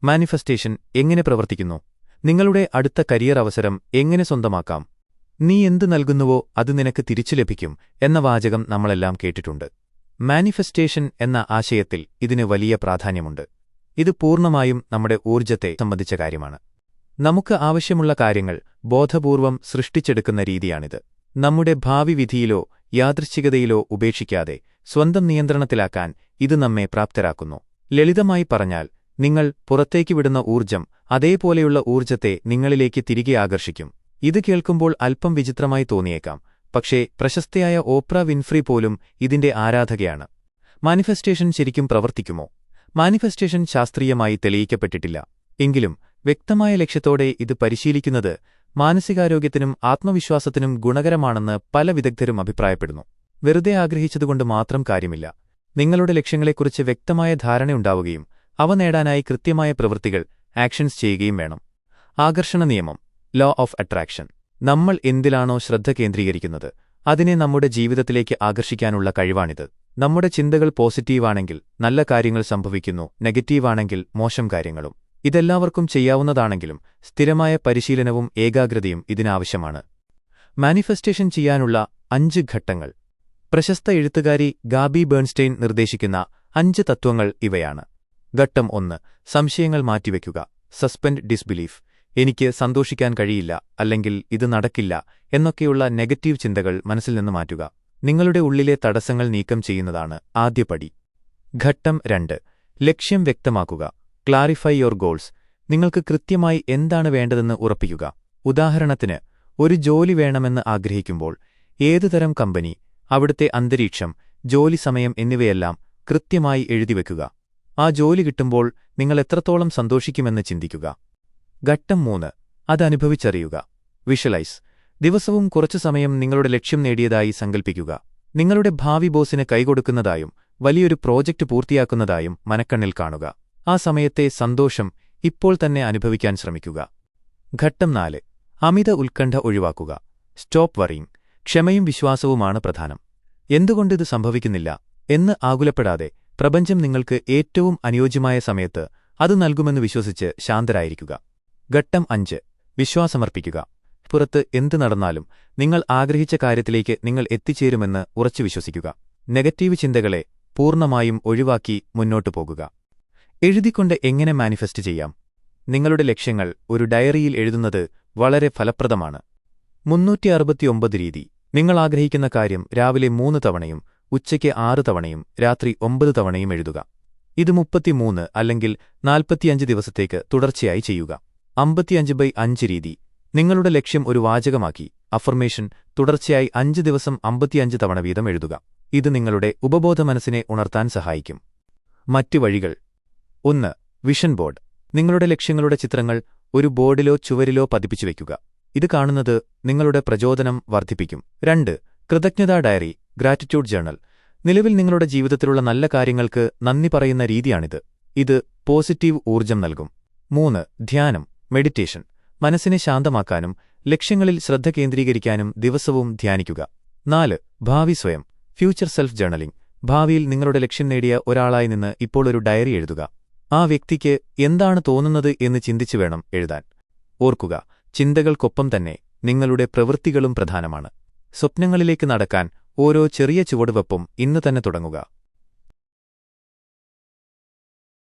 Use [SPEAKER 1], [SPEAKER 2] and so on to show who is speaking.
[SPEAKER 1] Manifestation എങ്ങനെ പ്രവർത്തിക്കുന്നു? നിങ്ങളുടെ അടുത്ത കരിയർ അവസരം എങ്ങനെ സ്വന്തമാക്കാം? നീ എന്ത് നൽകുന്നുവോ അത് നിനക്ക് തിരിച്ചു ലഭിക്കും എന്ന വാചകം നമ്മളെല്ലാം കേട്ടിട്ടുണ്ട്. മാനിഫെസ്റ്റേഷൻ എന്ന ആശയത്തിൽ ഇതിന് വലിയ പ്രാധാന്യമുണ്ട്. ഇത് പൂർണ്ണമായും നമ്മുടെ ഊർജ്ജത്തെ സംബന്ധിച്ച കാര്യമാണ്. നമുക്ക് ആവശ്യമുള്ള കാര്യങ്ങൾ ബോധപൂർവം സൃഷ്ടിച്ചെടുക്കുന്ന രീതിയാണിത്. നമ്മുടെ ഭാവി വിധിയിലോ യാദൃച്ഛികതയിലോ ഉപേക്ഷിക്കാതെ സ്വന്തം നിയന്ത്രണത്തിലാക്കാൻ ഇത് നമ്മെ പ്രാപ്തരാക്കുന്നു. ലളിതമായി പറഞ്ഞാൽ, നിങ്ങൾ പുറത്തേക്ക് വിടുന്ന ഊർജ്ജം അതേപോലെയുള്ള ഊർജ്ജത്തെ നിങ്ങളിലേക്ക് തിരികെ ആകർഷിക്കും. ഇത് കേൾക്കുമ്പോൾ അല്പം വിചിത്രമായി തോന്നിയേക്കാം, പക്ഷേ പ്രശസ്തയായ ഓപ്ര വിൻഫ്രി പോലും ഇതിന്റെ ആരാധകയാണ്. മാനിഫെസ്റ്റേഷൻ ശരിക്കും പ്രവർത്തിക്കുമോ? മാനിഫെസ്റ്റേഷൻ ശാസ്ത്രീയമായി തെളിയിക്കപ്പെട്ടിട്ടില്ല. എങ്കിലും വ്യക്തമായ ലക്ഷ്യത്തോടെ ഇത് പരിശീലിക്കുന്നത് മാനസികാരോഗ്യത്തിനും ആത്മവിശ്വാസത്തിനും ഗുണകരമാണെന്ന് പല വിദഗ്ധരും അഭിപ്രായപ്പെടുന്നു. വെറുതെ ആഗ്രഹിച്ചതുകൊണ്ട് മാത്രം കാര്യമില്ല. നിങ്ങളുടെ ലക്ഷ്യങ്ങളെക്കുറിച്ച് വ്യക്തമായ ധാരണയുണ്ടാവുകയും അവ നേടാനായി കൃത്യമായ പ്രവൃത്തികൾ ആക്ഷൻസ് ചെയ്യുകയും വേണം. ആകർഷണ നിയമം, ലോ ഓഫ് അട്രാക്ഷൻ. നമ്മൾ എന്തിലാണോ ശ്രദ്ധ കേന്ദ്രീകരിക്കുന്നത് അതിനെ നമ്മുടെ ജീവിതത്തിലേക്ക് ആകർഷിക്കാനുള്ള കഴിവാണിത്. നമ്മുടെ ചിന്തകൾ പോസിറ്റീവാണെങ്കിൽ നല്ല കാര്യങ്ങൾ സംഭവിക്കുന്നു, നെഗറ്റീവാണെങ്കിൽ മോശം കാര്യങ്ങളും. ഇതെല്ലാവർക്കും ചെയ്യാവുന്നതാണെങ്കിലും സ്ഥിരമായ പരിശീലനവും ഏകാഗ്രതയും ഇതിനാവശ്യമാണ്. മാനിഫെസ്റ്റേഷൻ ചെയ്യാനുള്ള 5 ഘട്ടങ്ങൾ. പ്രശസ്ത എഴുത്തുകാരി ഗാബി ബേൺസ്റ്റൈൻ നിർദ്ദേശിക്കുന്ന 5 തത്വങ്ങൾ ഇവയാണ്. ഘട്ടം 1. സംശയങ്ങൾ മാറ്റിവെക്കുക. Suspend disbelief. എനിക്ക് സന്തോഷിക്കാൻ കഴിയില്ല, അല്ലെങ്കിൽ ഇത് നടക്കില്ല എന്നൊക്കെയുള്ള നെഗറ്റീവ് ചിന്തകൾ മനസ്സിൽ നിന്ന് മാറ്റുക. നിങ്ങളുടെ ഉള്ളിലെ തടസ്സങ്ങൾ നീക്കം ചെയ്യുന്നതാണ് ആദ്യ പടി. ഘട്ടം 2. ലക്ഷ്യം വ്യക്തമാക്കുക. Clarify your goals. നിങ്ങൾക്ക് കൃത്യമായി എന്താണ് വേണ്ടതെന്ന് ഉറപ്പിക്കുക. ഉദാഹരണത്തിന്, ഒരു ജോലി വേണമെന്ന് ആഗ്രഹിക്കുമ്പോൾ ഏതുതരം കമ്പനി, അവിടുത്തെ അന്തരീക്ഷം, ജോലി സമയം എന്നിവയെല്ലാം കൃത്യമായി എഴുതിവെക്കുക. ആ ജോലി കിട്ടുമ്പോൾ നിങ്ങൾ എത്രത്തോളം സന്തോഷിക്കുമെന്ന് ചിന്തിക്കുക. ഘട്ടം 3. അതനുഭവിച്ചറിയുക. വിഷ്വലൈസ്. ദിവസവും കുറച്ചു സമയം നിങ്ങളുടെ ലക്ഷ്യം നേടിയതായി സങ്കൽപ്പിക്കുക. നിങ്ങളുടെ ഭാവി ബോസിന് കൈകൊടുക്കുന്നതായും വലിയൊരു പ്രോജക്റ്റ് പൂർത്തിയാക്കുന്നതായും മനക്കണ്ണിൽ കാണുക. ആ സമയത്തെ സന്തോഷം ഇപ്പോൾ തന്നെ അനുഭവിക്കാൻ ശ്രമിക്കുക. ഘട്ടം 4. അമിത ഉത്കണ്ഠ ഒഴിവാക്കുക. Stop worrying. ക്ഷമയും വിശ്വാസവുമാണ് പ്രധാനം. എന്തുകൊണ്ടിത് സംഭവിക്കുന്നില്ല എന്ന് ആകുലപ്പെടാതെ പ്രപഞ്ചം നിങ്ങൾക്ക് ഏറ്റവും അനുയോജ്യമായ സമയത്ത് അത് നൽകുമെന്ന് വിശ്വസിച്ച് ശാന്തരായിരിക്കുക. ഘട്ടം 5. വിശ്വാസമർപ്പിക്കുക. പുറത്ത് എന്ത് നടന്നാലും നിങ്ങൾ ആഗ്രഹിച്ച കാര്യത്തിലേക്ക് നിങ്ങൾ എത്തിച്ചേരുമെന്ന് ഉറച്ചു വിശ്വസിക്കുക. നെഗറ്റീവ് ചിന്തകളെ പൂർണ്ണമായും ഒഴിവാക്കി മുന്നോട്ടു പോകുക. എഴുതിക്കൊണ്ട് എങ്ങനെ മാനിഫെസ്റ്റ് ചെയ്യാം? നിങ്ങളുടെ ലക്ഷ്യങ്ങൾ ഒരു ഡയറിയിൽ എഴുതുന്നത് വളരെ ഫലപ്രദമാണ്. 369 രീതി. നിങ്ങൾ ആഗ്രഹിക്കുന്ന കാര്യം രാവിലെ 3 തവണയും ഉച്ചയ്ക്ക് 6 തവണയും രാത്രി 9 തവണയും എഴുതുക. ഇത് 33 അല്ലെങ്കിൽ 45 ദിവസത്തേക്ക് തുടർച്ചയായി ചെയ്യുക. 55/5 രീതി. നിങ്ങളുടെ ലക്ഷ്യം ഒരു വാചകമാക്കി, അഫർമേഷൻ, തുടർച്ചയായി 5 ദിവസം 55 തവണ വീതം എഴുതുക. ഇത് നിങ്ങളുടെ ഉപബോധ മനസ്സിനെ ഉണർത്താൻ സഹായിക്കും. മറ്റ് വഴികൾ. 1. Vision board. നിങ്ങളുടെ ലക്ഷ്യങ്ങളുടെ ചിത്രങ്ങൾ ഒരു ബോർഡിലോ ചുവരിലോ പതിപ്പിച്ചുവെക്കുക. ഇത് കാണുന്നത് നിങ്ങളുടെ പ്രചോദനം വർദ്ധിപ്പിക്കും. 2. കൃതജ്ഞതാ ഡയറി, ഗ്രാറ്റിറ്റ്യൂഡ് ജേണൽ. നിലവിൽ നിങ്ങളുടെ ജീവിതത്തിലുള്ള നല്ല കാര്യങ്ങൾക്ക് നന്ദി പറയുന്ന രീതിയാണിത്. ഇത് പോസിറ്റീവ് ഊർജ്ജം നൽകും. 3. ധ്യാനം, മെഡിറ്റേഷൻ. മനസ്സിനെ ശാന്തമാക്കാനും ലക്ഷ്യങ്ങളിൽ ശ്രദ്ധ കേന്ദ്രീകരിക്കാനും ദിവസവും ധ്യാനിക്കുക. 4. ഭാവി സ്വയം, ഫ്യൂച്ചർ സെൽഫ് ജേണലിംഗ്. ഭാവിയിൽ നിങ്ങളുടെ ലക്ഷ്യം നേടിയ ഒരാളായി നിന്ന് ഇപ്പോൾ ഒരു ഡയറി എഴുതുക. ആ വ്യക്തിക്ക് എന്താണ് തോന്നുന്നത് എന്ന് ചിന്തിച്ചു വേണം എഴുതാൻ. ഓർക്കുക, ചിന്തകൾക്കൊപ്പം തന്നെ നിങ്ങളുടെ പ്രവൃത്തികളും പ്രധാനമാണ്. സ്വപ്നങ്ങളിലേക്ക് നടക്കാൻ ഓരോ ചെറിയ ചുവടുവെപ്പും ഇന്ന് തന്നെ തുടങ്ങുക.